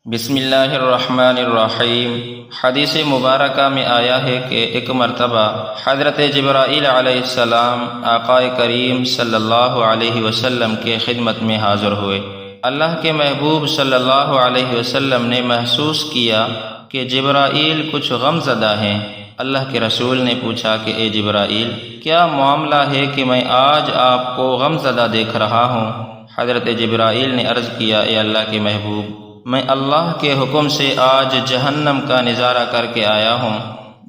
بسم اللہ الرحمن الرحیم۔ حدیث مبارکہ میں آیا ہے کہ ایک مرتبہ حضرت جبرائیل علیہ السلام آقا کریم صلی اللہ علیہ وسلم کے خدمت میں حاضر ہوئے۔ اللہ کے محبوب صلی اللہ علیہ وسلم نے محسوس کیا کہ جبرائیل کچھ غم زدہ ہیں۔ اللہ کے رسول نے پوچھا کہ اے جبرائیل، کیا معاملہ ہے کہ میں آج آپ کو غم زدہ دیکھ رہا ہوں؟ حضرت جبرائیل نے عرض کیا، اے اللہ کے محبوب، میں اللہ کے حکم سے آج جہنم کا نظارہ کر کے آیا ہوں۔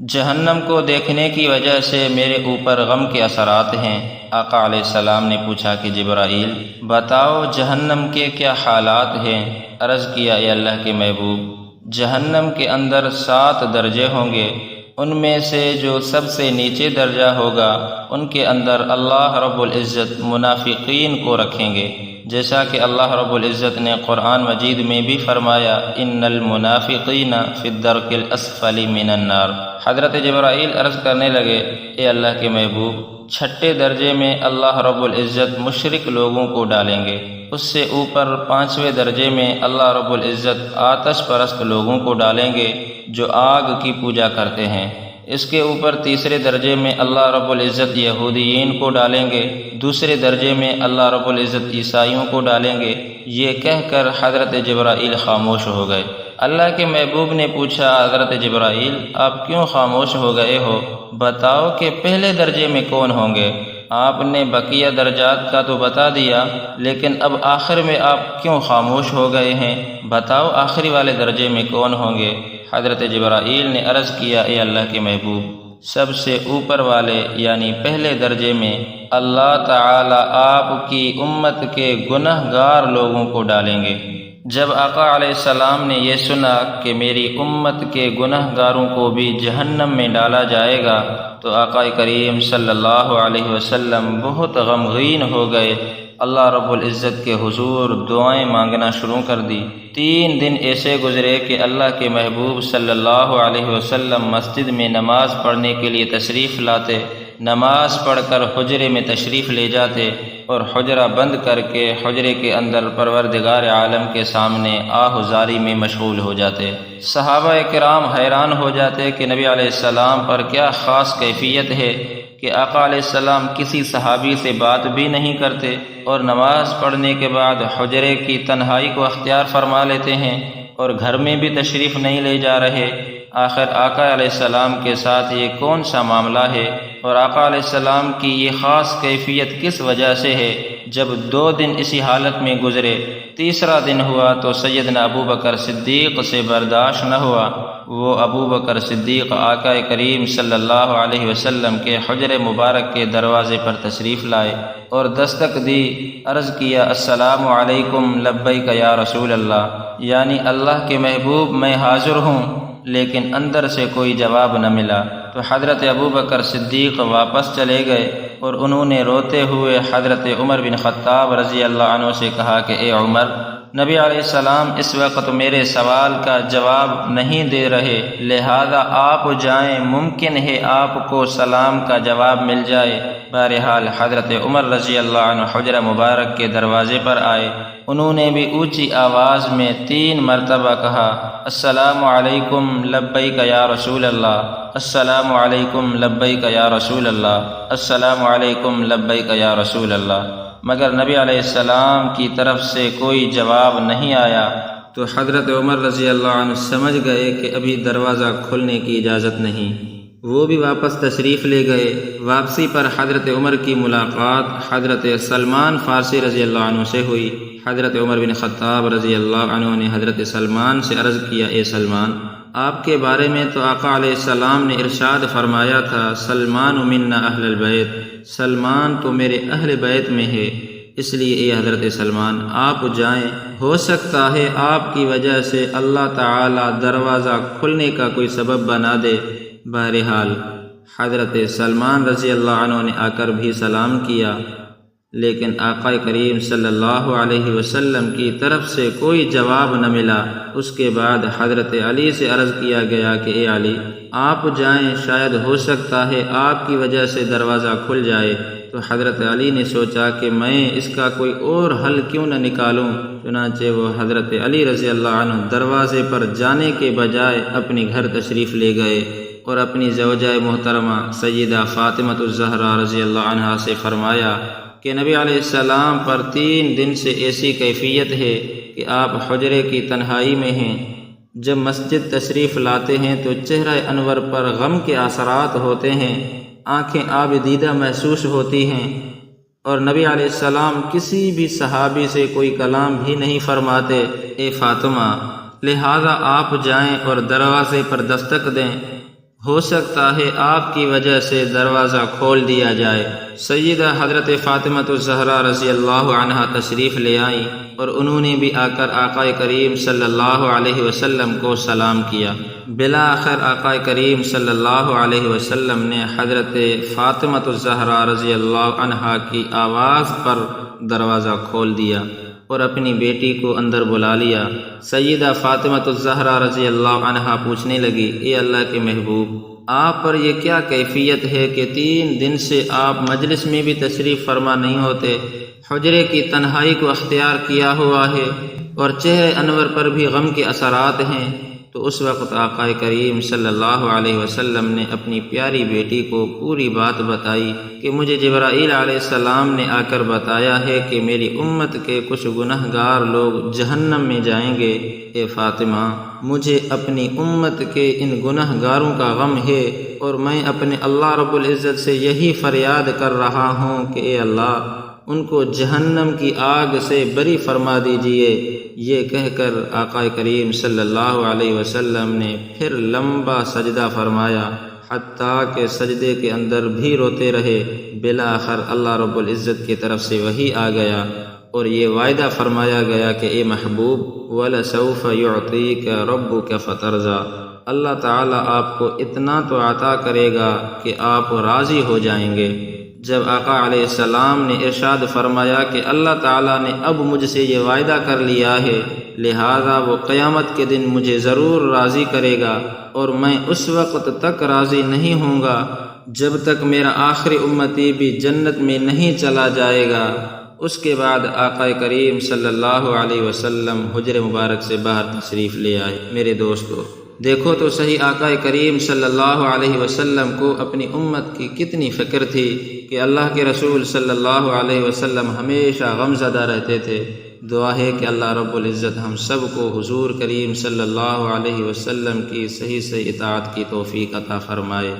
جہنم کو دیکھنے کی وجہ سے میرے اوپر غم کے اثرات ہیں۔ آقا علیہ السلام نے پوچھا کہ جبرائیل، بتاؤ جہنم کے کیا حالات ہیں؟ عرض کیا، اے اللہ کے محبوب، جہنم کے اندر 7 درجے ہوں گے، ان میں سے جو سب سے نیچے درجہ ہوگا ان کے اندر اللہ رب العزت منافقین کو رکھیں گے، جیسا کہ اللہ رب العزت نے قرآن مجید میں بھی فرمایا، ان المنافقین فی الدرک الاسفل من النار۔ حضرت جبرائیل عرض کرنے لگے، اے اللہ کے محبوب، 6 درجے میں اللہ رب العزت مشرک لوگوں کو ڈالیں گے، اس سے اوپر 5ویں درجے میں اللہ رب العزت آتش پرست لوگوں کو ڈالیں گے جو آگ کی پوجا کرتے ہیں۔ اس کے اوپر 3 درجے میں اللہ رب العزت یہودیین کو ڈالیں گے، 2 درجے میں اللہ رب العزت عیسائیوں کو ڈالیں گے۔ یہ کہہ کر حضرت جبرائیل خاموش ہو گئے۔ اللہ کے محبوب نے پوچھا، حضرت جبرائیل، آپ کیوں خاموش ہو گئے ہو؟ بتاؤ کہ پہلے درجے میں کون ہوں گے؟ آپ نے بقیہ درجات کا تو بتا دیا، لیکن اب آخر میں آپ کیوں خاموش ہو گئے ہیں؟ بتاؤ آخری والے درجے میں کون ہوں گے؟ حضرت جبرائیل نے عرض کیا، اے اللہ کے محبوب، سب سے اوپر والے یعنی پہلے درجے میں اللہ تعالی آپ کی امت کے گناہ گار لوگوں کو ڈالیں گے۔ جب آقا علیہ السلام نے یہ سنا کہ میری امت کے گناہ گاروں کو بھی جہنم میں ڈالا جائے گا تو آقا کریم صلی اللہ علیہ وسلم بہت غمگین ہو گئے۔ اللہ رب العزت کے حضور دعائیں مانگنا شروع کر دی۔ 3 دن ایسے گزرے کہ اللہ کے محبوب صلی اللہ علیہ وسلم مسجد میں نماز پڑھنے کے لیے تشریف لاتے، نماز پڑھ کر حجرے میں تشریف لے جاتے اور حجرہ بند کر کے حجرے کے اندر پروردگار عالم کے سامنے آہوزاری میں مشغول ہو جاتے۔ صحابہ کرام حیران ہو جاتے کہ نبی علیہ السلام پر کیا خاص کیفیت ہے کہ آقا علیہ السلام کسی صحابی سے بات بھی نہیں کرتے اور نماز پڑھنے کے بعد حجرے کی تنہائی کو اختیار فرما لیتے ہیں اور گھر میں بھی تشریف نہیں لے جا رہے۔ آخر آقا علیہ السلام کے ساتھ یہ کون سا معاملہ ہے اور آقا علیہ السلام کی یہ خاص کیفیت کس وجہ سے ہے؟ جب 2 دن اسی حالت میں گزرے، تیسرا دن ہوا تو سیدنا ابو بکر صدیق سے برداشت نہ ہوا۔ وہ ابو بکر صدیق آقا کریم صلی اللہ علیہ وسلم کے حجر مبارک کے دروازے پر تشریف لائے اور دستک دی، عرض کیا، السلام علیکم لبیک یا رسول اللہ، یعنی اللہ کے محبوب میں حاضر ہوں، لیکن اندر سے کوئی جواب نہ ملا۔ تو حضرت ابو بکر صدیق واپس چلے گئے اور انہوں نے روتے ہوئے حضرت عمر بن خطاب رضی اللہ عنہ سے کہا کہ اے عمر، نبی علیہ السلام اس وقت میرے سوال کا جواب نہیں دے رہے، لہذا آپ جائیں، ممکن ہے آپ کو سلام کا جواب مل جائے۔ بہرحال حضرت عمر رضی اللہ عنہ حجرہ مبارک کے دروازے پر آئے۔ انہوں نے بھی اونچی آواز میں 3 مرتبہ کہا، السلام علیکم لبیک یا رسول اللہ، السلام علیکم لبیک یا رسول اللہ، السلام علیکم لبیک یا رسول اللہ، مگر نبی علیہ السلام کی طرف سے کوئی جواب نہیں آیا۔ تو حضرت عمر رضی اللہ عنہ سمجھ گئے کہ ابھی دروازہ کھلنے کی اجازت نہیں، وہ بھی واپس تشریف لے گئے۔ واپسی پر حضرت عمر کی ملاقات حضرت سلمان فارسی رضی اللہ عنہ سے ہوئی۔ حضرت عمر بن خطاب رضی اللہ عنہ نے حضرت سلمان سے عرض کیا، اے سلمان، آپ کے بارے میں تو آقا علیہ السلام نے ارشاد فرمایا تھا، سلمان منا اہل البیت، سلمان تو میرے اہل بیت میں ہے، اس لیے اے حضرت سلمان آپ جائیں، ہو سکتا ہے آپ کی وجہ سے اللہ تعالی دروازہ کھلنے کا کوئی سبب بنا دے۔ بہرحال حضرت سلمان رضی اللہ عنہ نے آ کر بھی سلام کیا، لیکن آقا کریم صلی اللہ علیہ وسلم کی طرف سے کوئی جواب نہ ملا۔ اس کے بعد حضرت علی سے عرض کیا گیا کہ اے علی، آپ جائیں، شاید ہو سکتا ہے آپ کی وجہ سے دروازہ کھل جائے۔ تو حضرت علی نے سوچا کہ میں اس کا کوئی اور حل کیوں نہ نکالوں، چنانچہ وہ حضرت علی رضی اللہ عنہ دروازے پر جانے کے بجائے اپنے گھر تشریف لے گئے اور اپنی زوجہ محترمہ سیدہ فاطمہ الزہرا رضی اللہ عنہا سے فرمایا کہ نبی علیہ السلام پر 3 دن سے ایسی کیفیت ہے کہ آپ حجرے کی تنہائی میں ہیں، جب مسجد تشریف لاتے ہیں تو چہرہ انور پر غم کے اثرات ہوتے ہیں، آنکھیں آب دیدہ محسوس ہوتی ہیں، اور نبی علیہ السلام کسی بھی صحابی سے کوئی کلام بھی نہیں فرماتے۔ اے فاطمہ، لہذا آپ جائیں اور دروازے پر دستک دیں، ہو سکتا ہے آپ کی وجہ سے دروازہ کھول دیا جائے۔ سیدہ حضرت فاطمہ الزہرا رضی اللہ عنہا تشریف لے آئیں اور انہوں نے بھی آ کر آقا کریم صلی اللہ علیہ وسلم کو سلام کیا۔ بالآخر آقا کریم صلی اللہ علیہ وسلم نے حضرت فاطمہ الزہرا رضی اللہ عنہا کی آواز پر دروازہ کھول دیا اور اپنی بیٹی کو اندر بلا لیا۔ سیدہ فاطمہ الزہرا رضی اللہ عنہا پوچھنے لگی، اے اللہ کے محبوب، آپ پر یہ کیا کیفیت ہے کہ 3 دن سے آپ مجلس میں بھی تشریف فرما نہیں ہوتے، حجرے کی تنہائی کو اختیار کیا ہوا ہے اور چہرے انور پر بھی غم کے اثرات ہیں؟ تو اس وقت آقا کریم صلی اللہ علیہ وسلم نے اپنی پیاری بیٹی کو پوری بات بتائی کہ مجھے جبرائیل علیہ السلام نے آ کر بتایا ہے کہ میری امت کے کچھ گنہگار لوگ جہنم میں جائیں گے۔ اے فاطمہ، مجھے اپنی امت کے ان گنہگاروں کا غم ہے اور میں اپنے اللہ رب العزت سے یہی فریاد کر رہا ہوں کہ اے اللہ، ان کو جہنم کی آگ سے بری فرما دیجئے۔ یہ کہہ کر آقا کریم صلی اللہ علیہ وسلم نے پھر لمبا سجدہ فرمایا، حتیٰ کہ سجدے کے اندر بھی روتے رہے۔ بالآخر اللہ رب العزت کی طرف سے وحی آ گیا اور یہ وعدہ فرمایا گیا کہ اے محبوب، وَلَسَوْفَ يُعْطِيكَ رَبُّكَ فَتَرْضَىٰ، اللہ تعالیٰ آپ کو اتنا تو عطا کرے گا کہ آپ راضی ہو جائیں گے۔ جب آقا علیہ السلام نے ارشاد فرمایا کہ اللہ تعالیٰ نے اب مجھ سے یہ وعدہ کر لیا ہے، لہذا وہ قیامت کے دن مجھے ضرور راضی کرے گا، اور میں اس وقت تک راضی نہیں ہوں گا جب تک میرا آخری امتی بھی جنت میں نہیں چلا جائے گا۔ اس کے بعد آقا کریم صلی اللہ علیہ وسلم حجر مبارک سے باہر تشریف لے آئے۔ میرے دوستو، دیکھو تو صحیح آقا کریم صلی اللہ علیہ وسلم کو اپنی امت کی کتنی فکر تھی کہ اللہ کے رسول صلی اللہ علیہ وسلم ہمیشہ غم زدہ رہتے تھے۔ دعا ہے کہ اللہ رب العزت ہم سب کو حضور کریم صلی اللہ علیہ وسلم کی صحیح سے اطاعت کی توفیق عطا فرمائے۔